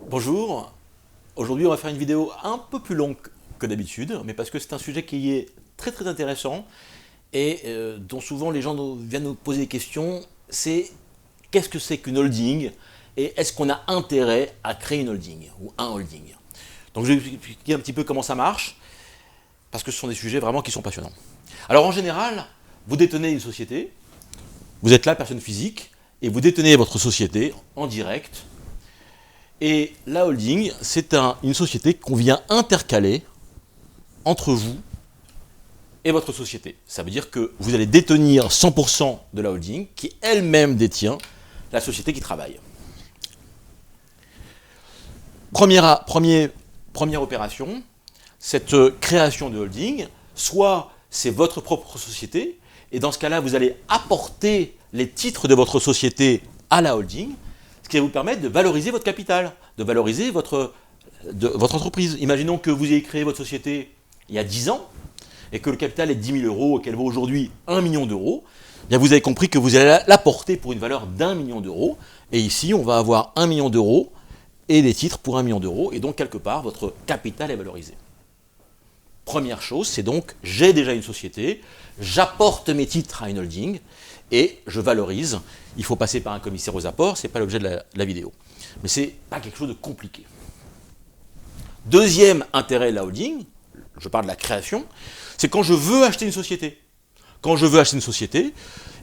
Bonjour, aujourd'hui on va faire une vidéo un peu plus longue que d'habitude, mais parce que c'est un sujet qui est très intéressant et dont souvent les gens viennent nous poser des questions, c'est qu'est-ce que c'est qu'une holding et est-ce qu'on a intérêt à créer une holding ou un holding. Donc je vais vous expliquer un petit peu comment ça marche, parce que ce sont des sujets vraiment qui sont passionnants. Alors en général, vous détenez une société, vous êtes là, personne physique, et vous détenez votre société en direct. Et la holding, c'est une société qu'on vient intercaler entre vous et votre société. Ça veut dire que vous allez détenir 100% de la holding qui elle-même détient la société qui travaille. Première opération, cette création de holding, soit c'est votre propre société, et dans ce cas-là, vous allez apporter les titres de votre société à la holding, ce qui va vous permettre de valoriser votre capital, de valoriser votre entreprise. Imaginons que vous ayez créé votre société il y a 10 ans, et que le capital est de 10 000 euros et qu'elle vaut aujourd'hui 1 million d'euros, bien vous avez compris que vous allez l'apporter pour une valeur d'1 million d'euros, et ici on va avoir 1 million d'euros et des titres pour 1 million d'euros, et donc quelque part votre capital est valorisé. Première chose, c'est donc, j'ai déjà une société, j'apporte mes titres à une holding, et je valorise. Il faut passer par un commissaire aux apports, ce n'est pas l'objet de la vidéo. Mais ce n'est pas quelque chose de compliqué. Deuxième intérêt de la holding, je parle de la création, c'est quand je veux acheter une société. Quand je veux acheter une société,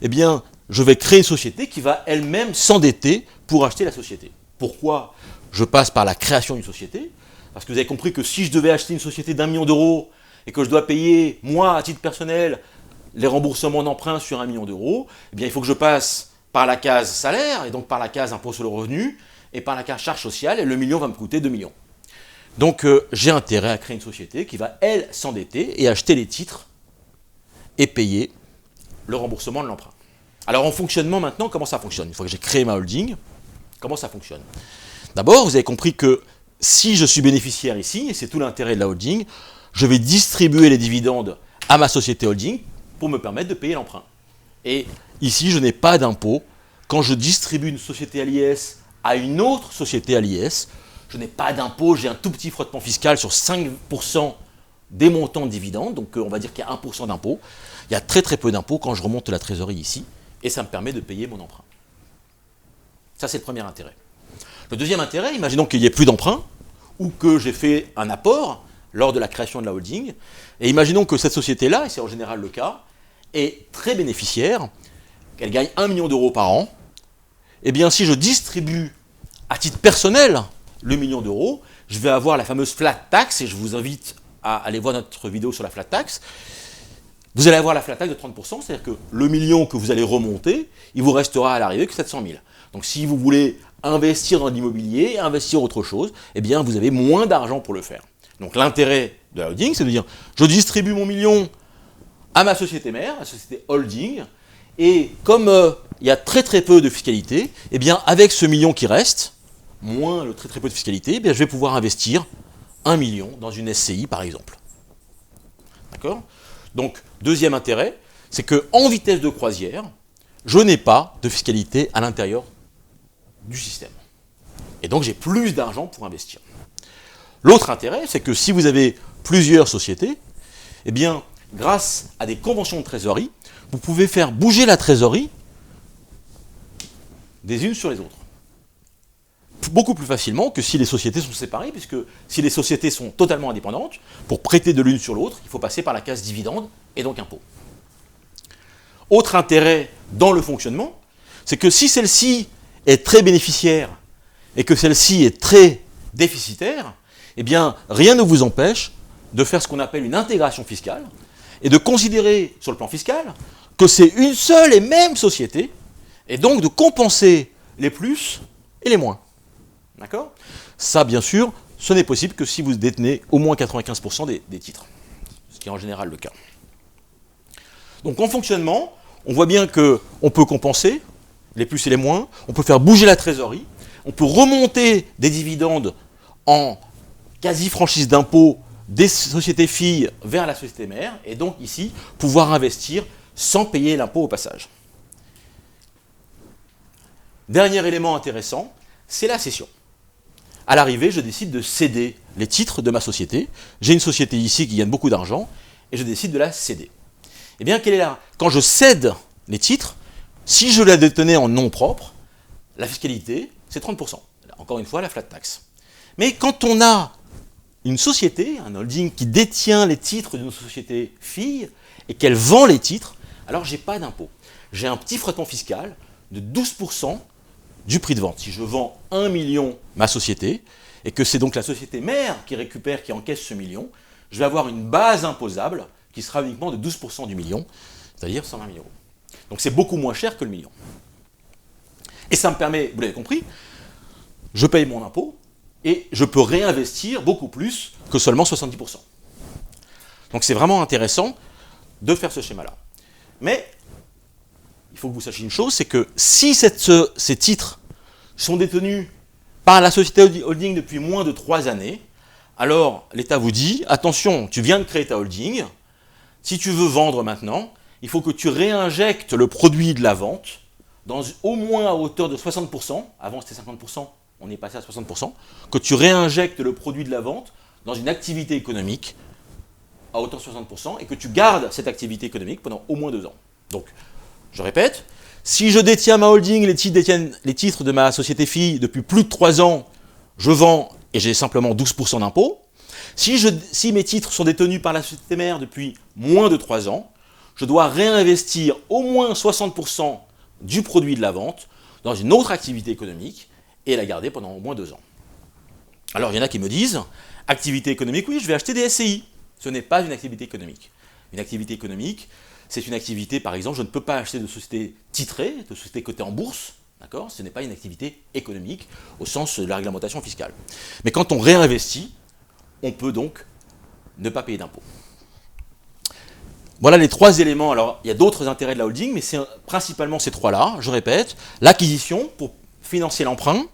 eh bien, je vais créer une société qui va elle-même s'endetter pour acheter la société. Pourquoi je passe par la création d'une société? Parce que vous avez compris que si je devais acheter une société d'1 million d'euros et que je dois payer, moi, à titre personnel, les remboursements d'emprunt sur 1 million d'euros, eh bien, il faut que je passe par la case salaire, et donc par la case impôt sur le revenu, et par la case charge sociale, et le million va me coûter 2 millions. Donc, j'ai intérêt à créer une société qui va, elle, s'endetter et acheter les titres et payer le remboursement de l'emprunt. Alors, en fonctionnement maintenant, comment ça fonctionne? Une fois que j'ai créé ma holding, comment ça fonctionne? D'abord, vous avez compris que si je suis bénéficiaire ici, et c'est tout l'intérêt de la holding, je vais distribuer les dividendes à ma société holding pour me permettre de payer l'emprunt. Et ici, je n'ai pas d'impôt. Quand je distribue une société à l'IS à une autre société à l'IS, je n'ai pas d'impôt, j'ai un tout petit frottement fiscal sur 5% des montants de dividendes, donc on va dire qu'il y a 1% d'impôt. Il y a très peu d'impôt quand je remonte la trésorerie ici, et ça me permet de payer mon emprunt. Ça, c'est le premier intérêt. Le deuxième intérêt, imaginons qu'il n'y ait plus d'emprunt, ou que j'ai fait un apport lors de la création de la holding, et imaginons que cette société-là, et c'est en général le cas, est très bénéficiaire, qu'elle gagne 1 million d'euros par an, et bien si je distribue à titre personnel le million d'euros, je vais avoir la fameuse flat tax, et je vous invite à aller voir notre vidéo sur la flat tax. Vous allez avoir la flat tax de 30%, c'est-à-dire que le million que vous allez remonter, il vous restera à l'arrivée que 700 000. Donc si vous voulez investir dans l'immobilier, investir autre chose, eh bien vous avez moins d'argent pour le faire. Donc l'intérêt de la holding, c'est de dire, je distribue mon million à ma société mère, la société holding, et comme il y a très peu de fiscalité, eh bien avec ce million qui reste, moins le très peu de fiscalité, eh bien, je vais pouvoir investir 1 million dans une SCI par exemple. D'accord? Donc deuxième intérêt, c'est qu'en vitesse de croisière, je n'ai pas de fiscalité à l'intérieur du système. Et donc j'ai plus d'argent pour investir. L'autre intérêt, c'est que si vous avez plusieurs sociétés, eh bien, grâce à des conventions de trésorerie, vous pouvez faire bouger la trésorerie des unes sur les autres. Beaucoup plus facilement que si les sociétés sont séparées, puisque si les sociétés sont totalement indépendantes, pour prêter de l'une sur l'autre, il faut passer par la case dividende et donc impôt. Autre intérêt dans le fonctionnement, c'est que si celle-ci est très bénéficiaire et que celle-ci est très déficitaire, eh bien, rien ne vous empêche de faire ce qu'on appelle une intégration fiscale et de considérer, sur le plan fiscal, que c'est une seule et même société, et donc de compenser les plus et les moins. D'accord? Ça, bien sûr, ce n'est possible que si vous détenez au moins 95% des titres, ce qui est en général le cas. Donc en fonctionnement, on voit bien qu'on peut compenser les plus et les moins, on peut faire bouger la trésorerie, on peut remonter des dividendes en quasi-franchise d'impôt des sociétés filles vers la société mère, et donc ici, pouvoir investir sans payer l'impôt au passage. Dernier élément intéressant, c'est la cession. À l'arrivée, je décide de céder les titres de ma société. J'ai une société ici qui gagne beaucoup d'argent, et je décide de la céder. Eh bien, quand je cède les titres, si je la détenais en nom propre, la fiscalité, c'est 30%. Encore une fois, la flat tax. Mais quand on a une société, un holding qui détient les titres d'une société fille, et qu'elle vend les titres, alors je n'ai pas d'impôt. J'ai un petit frottement fiscal de 12% du prix de vente. Si je vends 1 million ma société, et que c'est donc la société mère qui récupère, qui encaisse ce million, je vais avoir une base imposable qui sera uniquement de 12% du million, c'est-à-dire 120 000 euros. Donc c'est beaucoup moins cher que le million. Et ça me permet, vous l'avez compris, je paye mon impôt, et je peux réinvestir beaucoup plus que seulement 70%. Donc c'est vraiment intéressant de faire ce schéma-là. Mais il faut que vous sachiez une chose, c'est que si ces titres sont détenus par la société holding depuis moins de 3 années, alors l'État vous dit, attention, tu viens de créer ta holding, si tu veux vendre maintenant, il faut que tu réinjectes le produit de la vente au moins à hauteur de 60%, avant c'était 50%, on est passé à 60%, que tu réinjectes le produit de la vente dans une activité économique à hauteur de 60% et que tu gardes cette activité économique pendant au moins 2 ans. Donc, je répète, si je détiens ma holding, les titres de ma société fille depuis plus de 3 ans, je vends et j'ai simplement 12% d'impôt. Si mes titres sont détenus par la société mère depuis moins de 3 ans, je dois réinvestir au moins 60% du produit de la vente dans une autre activité économique et la garder pendant au moins 2 ans. Alors il y en a qui me disent, activité économique, oui, je vais acheter des SCI. Ce n'est pas une activité économique. Une activité économique, c'est une activité, par exemple, je ne peux pas acheter de société titrée, de société cotée en bourse, d'accord ? Ce n'est pas une activité économique au sens de la réglementation fiscale. Mais quand on réinvestit, on peut donc ne pas payer d'impôts. Voilà les 3 éléments. Alors, il y a d'autres intérêts de la holding, mais c'est principalement ces 3-là, je répète. L'acquisition pour financer l'emprunt.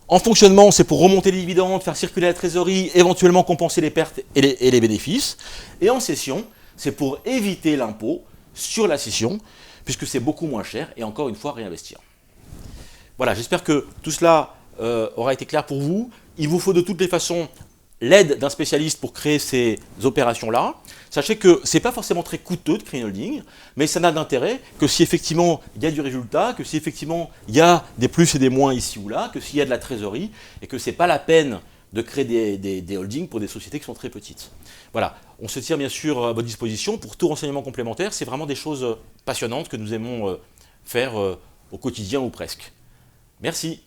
En fonctionnement, c'est pour remonter les dividendes, faire circuler la trésorerie, éventuellement compenser les pertes et les bénéfices. Et en cession, c'est pour éviter l'impôt sur la cession, puisque c'est beaucoup moins cher, et encore une fois, réinvestir. Voilà, j'espère que tout cela aura été clair pour vous. Il vous faut de toutes les façons l'aide d'un spécialiste pour créer ces opérations-là. Sachez que ce n'est pas forcément très coûteux de créer une holding, mais ça n'a d'intérêt que si effectivement il y a du résultat, que si effectivement il y a des plus et des moins ici ou là, que s'il y a de la trésorerie, et que ce n'est pas la peine de créer des holdings pour des sociétés qui sont très petites. Voilà, on se tient bien sûr à votre disposition pour tout renseignement complémentaire. C'est vraiment des choses passionnantes que nous aimons faire au quotidien ou presque. Merci.